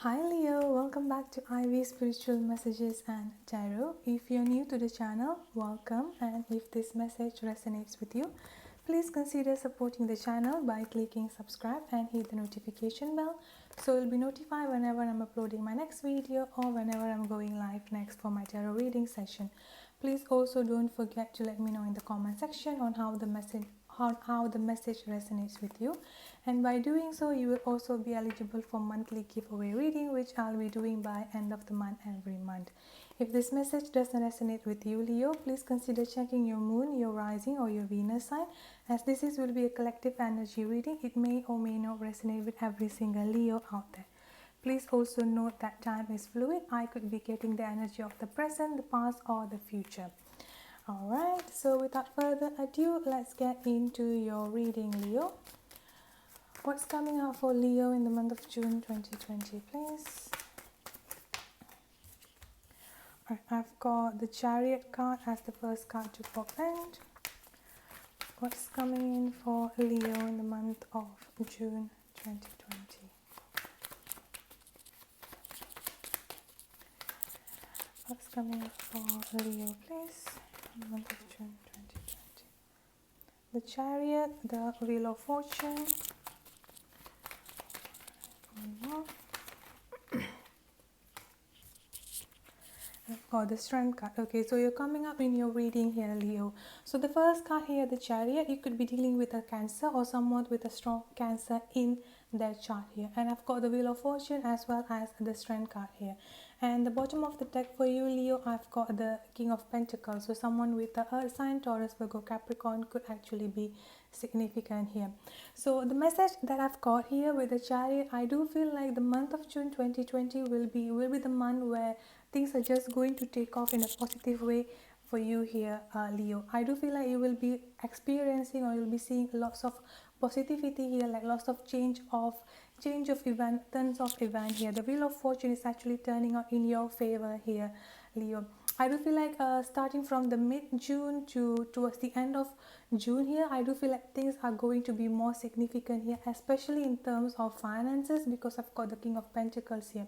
Hi Leo, welcome back to Ivy Spiritual Messages and Tarot. If you're new to the channel, welcome, and if this message resonates with you, please consider supporting the channel by clicking subscribe and hit the notification bell so you'll be notified whenever I'm uploading my next video or whenever I'm going live next for my tarot reading session. Please also don't forget to let me know in the comment section on how the message resonates with you, and by doing so you will also be eligible for monthly giveaway reading, which I'll be doing by end of the month every month. If this message doesn't resonate with you, Leo, please consider checking your moon, your rising, or your Venus sign, as this will be a collective energy reading. It may or may not resonate with every single Leo out there. Please also note that time is fluid. I could be getting the energy of the present, the past, or the future. Alright, so without further ado, let's get into your reading, Leo. What's coming up for Leo in the month of June 2020, please? Alright, I've got the Chariot card as the first card to open. What's coming in for Leo in the month of June 2020? What's coming up for Leo, please, in the month of June 2020? The Chariot, the Wheel of Fortune. One more. I've got the Strength card. Okay, so you're coming up in your reading here, Leo. So the first card here, the Chariot, you could be dealing with a Cancer or someone with a strong Cancer in their chart here. And I've got the Wheel of Fortune as well as the Strength card here. And the bottom of the deck for you, Leo, I've got the King of Pentacles. So someone with the Earth sign, Taurus, Virgo, Capricorn could actually be significant here. So the message that I've got here with the Chariot, I do feel like the month of June 2020 will be the month where things are just going to take off in a positive way for you here, Leo. I do feel like you will be experiencing, or you'll be seeing lots of positivity here, like lots of change of event, turns of event here. The Wheel of Fortune is actually turning out in your favor here, Leo. I do feel like starting from the mid-June towards the end of June here, I do feel like things are going to be more significant here, especially in terms of finances, because I've got the King of Pentacles here.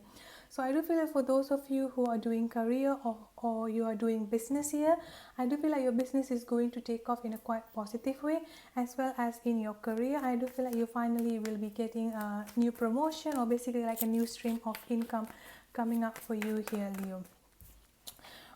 So I do feel like for those of you who are doing career or you are doing business here, I do feel like your business is going to take off in a quite positive way, as well as in your career. I do feel like you finally will be getting a new promotion, or basically like a new stream of income coming up for you here, Leo.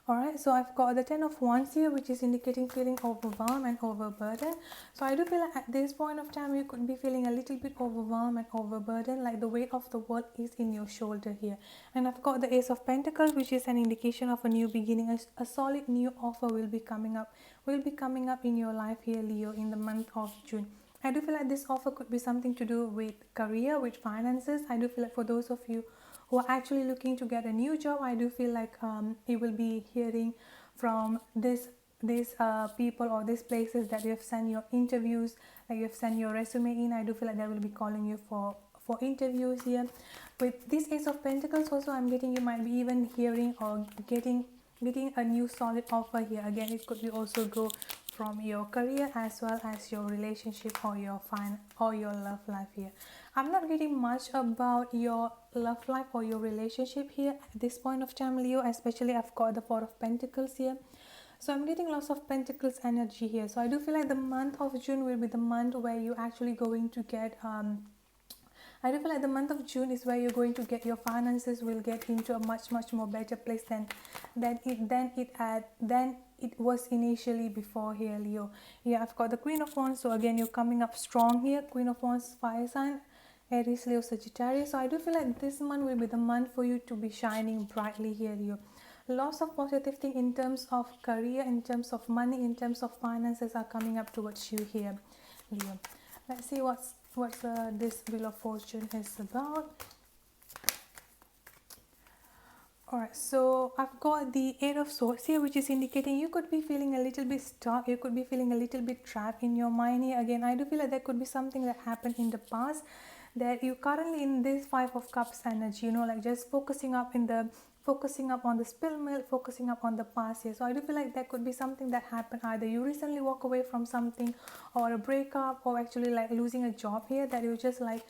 Alright, so I've got the 10 of Wands here, which is indicating feeling overwhelmed and overburdened. So I do feel like at this point of time, you could be feeling a little bit overwhelmed and overburdened, like the weight of the world is in your shoulder here. And I've got the Ace of Pentacles, which is an indication of a new beginning. A solid new offer will be coming up in your life here, Leo, in the month of June. I do feel like this offer could be something to do with career, with finances. I do feel like for those of you who are actually looking to get a new job, I do feel like you will be hearing from these people or these places that you have sent your interviews, like you have sent your resume in. I do feel like they will be calling you for interviews here. With this Ace of Pentacles also, I'm getting you might be even hearing or getting a new solid offer here. Again, it could be also go from your career as well as your relationship or your love life here. I'm not getting much about your love life or your relationship here at this point of time, Leo. Especially I've got the Four of Pentacles here. So I'm getting lots of Pentacles energy here. So I do feel like the month of June will be the month where you're actually going to get I do feel like the month of June is where you're going to get your finances will get into a much more better place than it was initially before here, Leo. Yeah, I've got the Queen of Wands. So again, you're coming up strong here. Queen of Wands, fire sign, Aries, Leo, Sagittarius. So I do feel like this month will be the month for you to be shining brightly here, Leo. Lots of positive thing in terms of career, in terms of money, in terms of finances are coming up towards you here, Leo. Let's see what this Wheel of Fortune is about. Alright, so I've got the Eight of Swords here, which is indicating you could be feeling a little bit stuck, you could be feeling a little bit trapped in your mind here. Again, I do feel like there could be something that happened in the past that you currently in this Five of Cups energy, like just focusing up on the spill milk, focusing up on the past here. So I do feel like there could be something that happened. Either you recently walk away from something, or a breakup, or actually like losing a job here, that you just like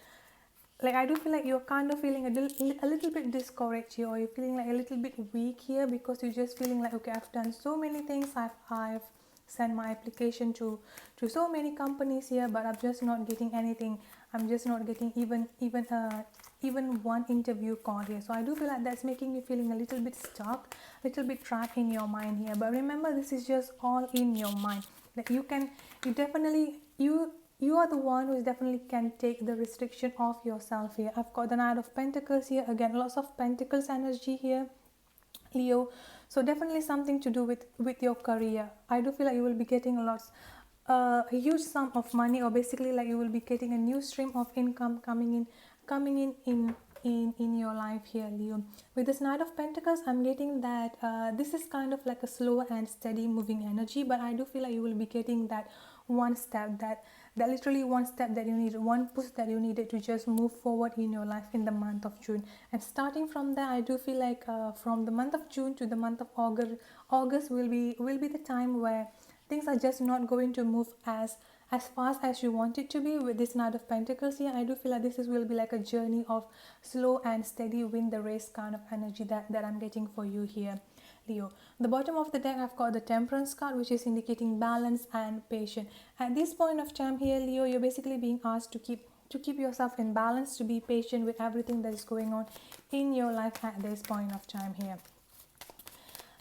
like I do feel like you're kind of feeling a little bit discouraged here, or you're feeling like a little bit weak here, because you're just feeling like, okay, I've done so many things, I've sent my application to so many companies here, but I'm just not getting anything. I'm just not getting even one interview call here. So I do feel like that's making you feeling a little bit stuck, a little bit trapped in your mind here. But remember, this is just all in your mind. That you are the one who definitely can take the restriction off yourself here. I've got the Knight of Pentacles here. Again, lots of Pentacles energy here, Leo. So definitely something to do with your career. I do feel like you will be getting a huge sum of money, or basically like you will be getting a new stream of income coming in your life here, Leo. With this Knight of Pentacles, I'm getting that this is kind of like a slow and steady moving energy, but I do feel like you will be getting that one step, that literally one step that you needed, one push that you needed to just move forward in your life in the month of June. And starting from there, I do feel like from the month of June to the month of August will be the time where things are just not going to move as fast as you want it to be. With this Knight of Pentacles here, I do feel like this will be like a journey of slow and steady, win the race kind of energy that I'm getting for you here, Leo. The bottom of the deck, I've got the Temperance card, which is indicating balance and patience. At this point of time here, Leo, you're basically being asked to keep yourself in balance, to be patient with everything that is going on in your life at this point of time here.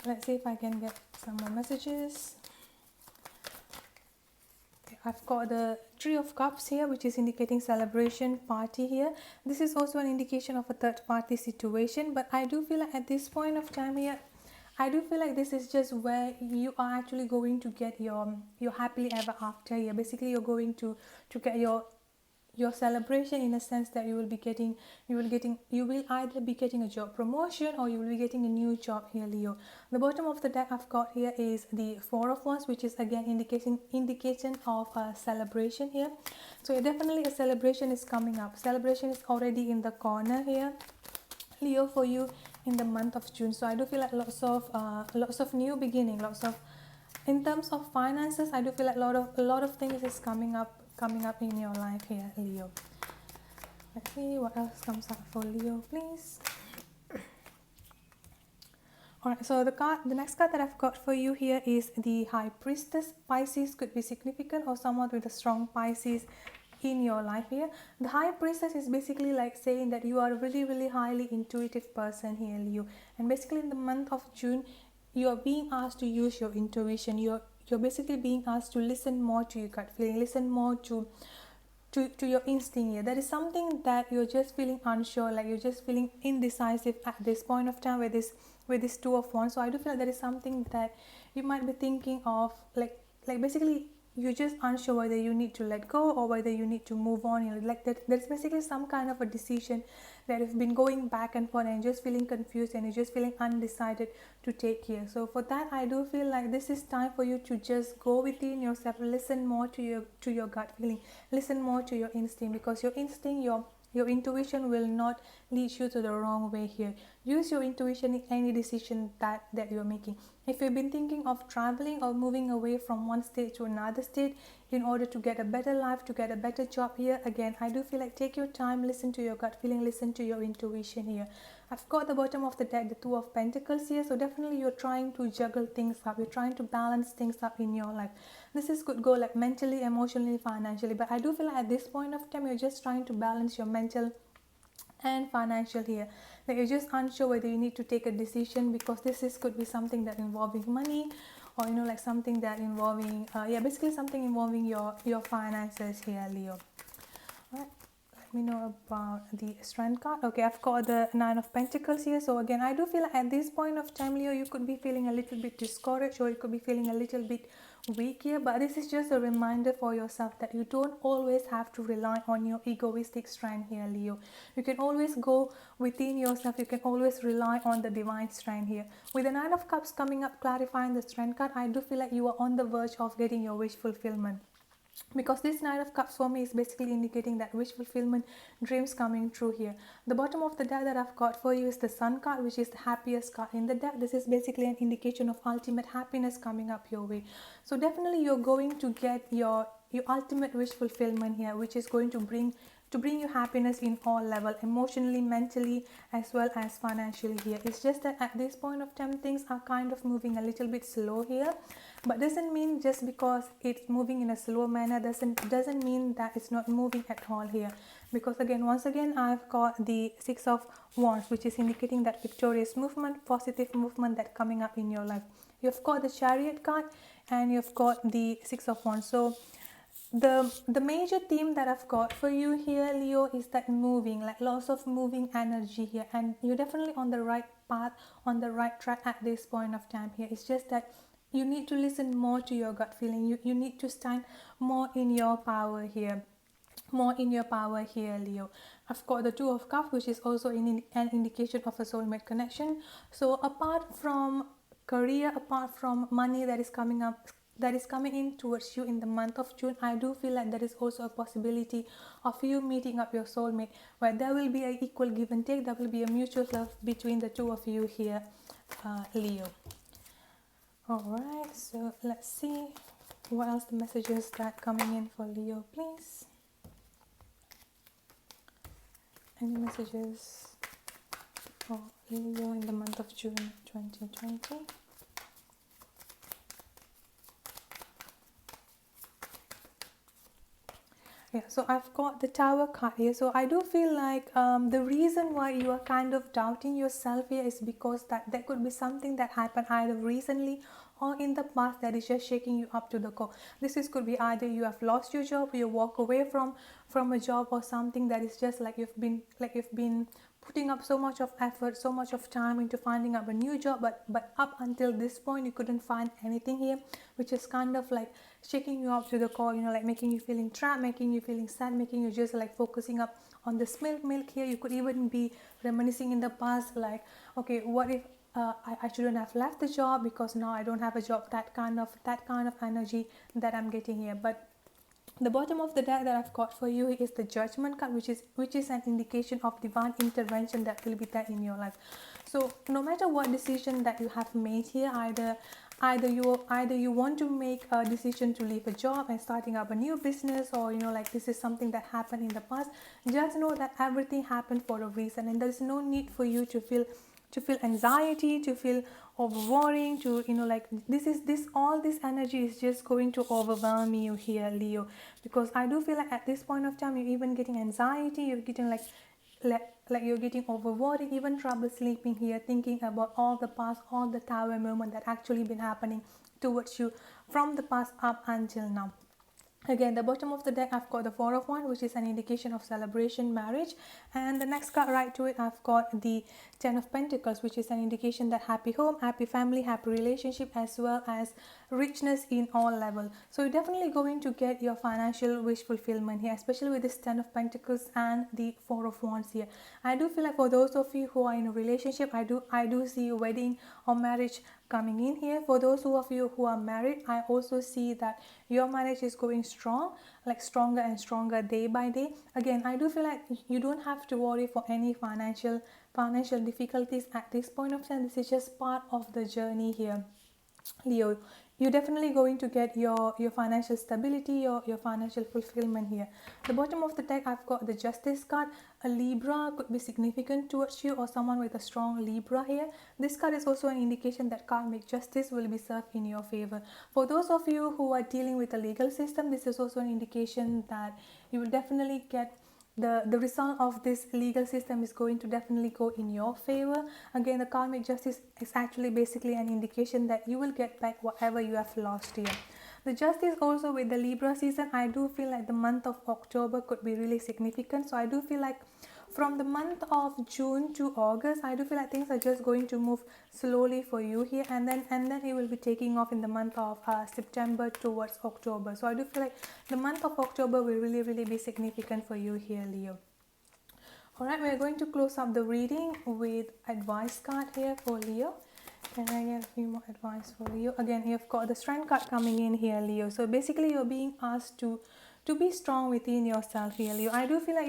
Let's see if I can get some more messages. I've got the Three of Cups here, which is indicating celebration, party here. This is also an indication of a third party situation, but I do feel like at this point of time here, I do feel like this is just where you are actually going to get your happily ever after here. Basically, you're going to get your celebration, in a sense that you will either be getting a job promotion, or you will be getting a new job here, Leo. The bottom of the deck I've got here is the Four of Wands, which is again indication of a celebration here. So definitely a celebration is coming up. Celebration is already in the corner here, Leo, for you in the month of June. So I do feel like lots of new beginning, in terms of finances. I do feel like a lot of things is coming up in your life here, Leo. Let's see what else comes up for Leo, please. Alright, so the next card that I've got for you here is the High Priestess. Pisces could be significant, or someone with a strong Pisces in your life here. The High Priestess is basically like saying that you are a really highly intuitive person here, Leo. And basically in the month of June, you are being asked to use your intuition. You're basically being asked to listen more to your gut feeling, listen more to your instinct here. That is something that you're just feeling unsure, like you're just feeling indecisive at this point of time with this Two of Wands. So I do feel like that is something that you might be thinking of, like basically you're just unsure whether you need to let go or whether you need to move on. You know, like that's basically some kind of a decision that you've been going back and forth, and just feeling confused, and you're just feeling undecided to take here. So for that, I do feel like this is time for you to just go within yourself, listen more to your gut feeling, listen more to your instinct, because your instinct, your intuition will not lead you to the wrong way here. Use your intuition in any decision that you're making. If you've been thinking of traveling or moving away from one state to another state in order to get a better life, to get a better job here, again, I do feel like take your time, listen to your gut feeling, listen to your intuition here. I've got the bottom of the deck, the Two of Pentacles here. So definitely you're trying to juggle things up. You're trying to balance things up in your life. This could go like mentally, emotionally, financially. But I do feel like at this point of time, you're just trying to balance your mental and financial here. Like you're just unsure whether you need to take a decision, because this could be something that involving money, or like something that involving basically something involving your finances here, Leo. All right, let me know about the Strength card. Okay, I've got the Nine of Pentacles here. So again, I do feel like at this point of time, Leo, you could be feeling a little bit discouraged, or you could be feeling a little bit weak here, but this is just a reminder for yourself that you don't always have to rely on your egoistic strength here, Leo. You can always go within yourself. You can always rely on the divine strength here. With the Nine of Cups coming up, clarifying the Strength card, I do feel like you are on the verge of getting your wish fulfillment, because this Nine of Cups for me is basically indicating that wish fulfillment, dreams coming true here. The bottom of the deck that I've got for you is the Sun card, which is the happiest card in the deck. This is basically an indication of ultimate happiness coming up your way. So definitely you're going to get your ultimate wish fulfillment here, which is going to bring to bring you happiness in all level, emotionally, mentally, as well as financially here. It's just that at this point of time things are kind of moving a little bit slow here, but doesn't mean just because it's moving in a slow manner doesn't mean that it's not moving at all here. Because again, once again, I've got the Six of Wands, which is indicating that victorious movement, positive movement that coming up in your life. You've got the Chariot card and you've got the Six of Wands. So the major theme that I've got for you here, Leo, is that moving, like lots of moving energy here, and you're definitely on the right path, on the right track at this point of time here. It's just that you need to listen more to your gut feeling. You need to stand more in your power here, more in your power here, Leo. I've got the Two of Cups, which is also an indication of a soulmate connection. So apart from career, apart from money that is coming up, that is coming in towards you in the month of June, I do feel like there is also a possibility of you meeting up your soulmate, where there will be an equal give and take. There will be a mutual love between the two of you here, Leo. Alright, so let's see what else the messages that coming in for Leo, please. Any messages for Leo in the month of June 2020? Yeah, so I've got the Tower card here. So I do feel like the reason why you are kind of doubting yourself here is because that there could be something that happened either recently or in the past that is just shaking you up to the core. Could be either you have lost your job, or you walk away from a job, or something that is just like you've been putting up so much of effort, so much of time into finding up a new job, but up until this point you couldn't find anything here, which is kind of like shaking you up to the core, like making you feeling trapped, making you feeling sad, making you just like focusing up on the spilled milk here. You could even be reminiscing in the past, like, okay, what if I shouldn't have left the job because now I don't have a job. That kind of energy that I'm getting here. But the bottom of the deck that I've got for you is the Judgment card, which is an indication of divine intervention that will be there in your life. So no matter what decision that you have made here, either you want to make a decision to leave a job and starting up a new business, or like this is something that happened in the past, just know that everything happened for a reason, and there's no need for you to feel anxiety, to feel over worrying, to like all this energy is just going to overwhelm you here, Leo. Because I do feel like at this point of time you're even getting anxiety, you're getting like you're getting over worried, even trouble sleeping here, thinking about all the past, all the Tower moment that actually been happening towards you from the past up until now. Again, the bottom of the deck, I've got the Four of Wands, which is an indication of celebration, marriage. And the next card right to it, I've got the Ten of Pentacles, which is an indication that happy home, happy family, happy relationship, as well as richness in all levels. So you're definitely going to get your financial wish fulfillment here, especially with this Ten of Pentacles and the Four of Wands here. I do feel like for those of you who are in a relationship, I do see a wedding or marriage coming in here. For those of you who are married, I also see that your marriage is going strong, like stronger and stronger day by day. Again, I do feel like you don't have to worry for any financial difficulties at this point of time. This is just part of the journey here, Leo. You're definitely going to get your financial stability, your financial fulfillment here. The bottom of the deck, I've got the Justice card. A Libra could be significant towards you, or someone with a strong Libra here. This card is also an indication that karmic justice will be served in your favor. For those of you who are dealing with the legal system, this is also an indication that you will definitely get the result of this legal system is going to definitely go in your favor. Again, the karmic justice is actually basically an indication that you will get back whatever you have lost here. The justice also with the Libra season, I do feel like the month of October could be really significant. So I do feel like from the month of June to August, I do feel like things are just going to move slowly for you here, and then it will be taking off in the month of September towards October. So I do feel like the month of October will really be significant for you here, Leo. Alright, we are going to close up the reading with advice card here for Leo. Can I get a few more advice for Leo? Again, you've got the Strength card coming in here, Leo. So basically you're being asked to be strong within yourself here, Leo. I do feel like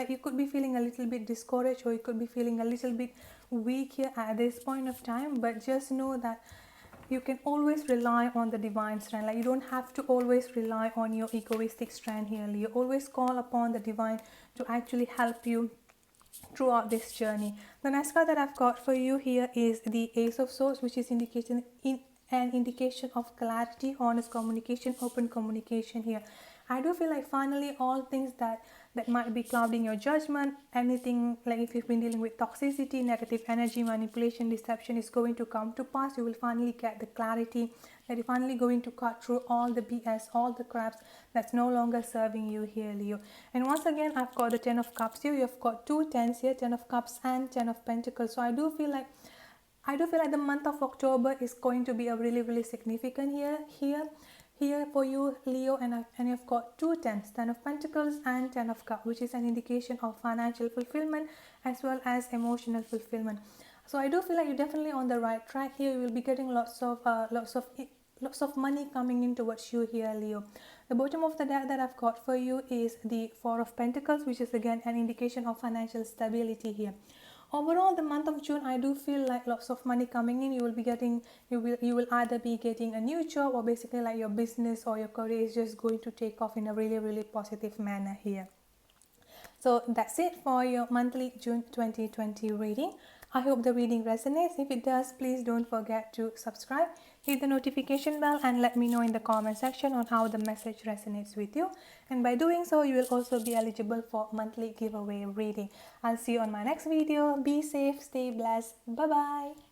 you could be feeling a little bit discouraged, or you could be feeling a little bit weak here at this point of time, but just know that you can always rely on the divine strength. Like you don't have to always rely on your egoistic strength here, Leo. Always call upon the divine to actually help you throughout this journey. The next card that I've got for you here is the Ace of Swords, which is an indication of clarity, honest communication, open communication here. I do feel like finally all things that might be clouding your judgment, anything like if you've been dealing with toxicity, negative energy, manipulation, deception, is going to come to pass. You will finally get the clarity that you're finally going to cut through all the BS, all the craps that's no longer serving you here, Leo. And once again, I've got the 10 of Cups here. You've got two tens here, 10 of Cups and 10 of Pentacles. So I do feel like the month of October is going to be a really significant here for you, Leo. And you've got two tens, 10 of Pentacles and 10 of Cups, which is an indication of financial fulfillment as well as emotional fulfillment. So I do feel like you're definitely on the right track here. You will be getting lots of money coming in towards you here, Leo. The bottom of the deck that I've got for you is the Four of Pentacles, which is again an indication of financial stability here. Overall, the month of June, I do feel like lots of money coming in. You will either be getting a new job, or basically like your business or your career is just going to take off in a really positive manner here. So that's it for your monthly June 2020 reading. I hope the reading resonates. If it does, please don't forget to subscribe, hit the notification bell, and let me know in the comment section on how the message resonates with you. And by doing so, you will also be eligible for monthly giveaway reading. I'll see you on my next video. Be safe, stay blessed. Bye bye.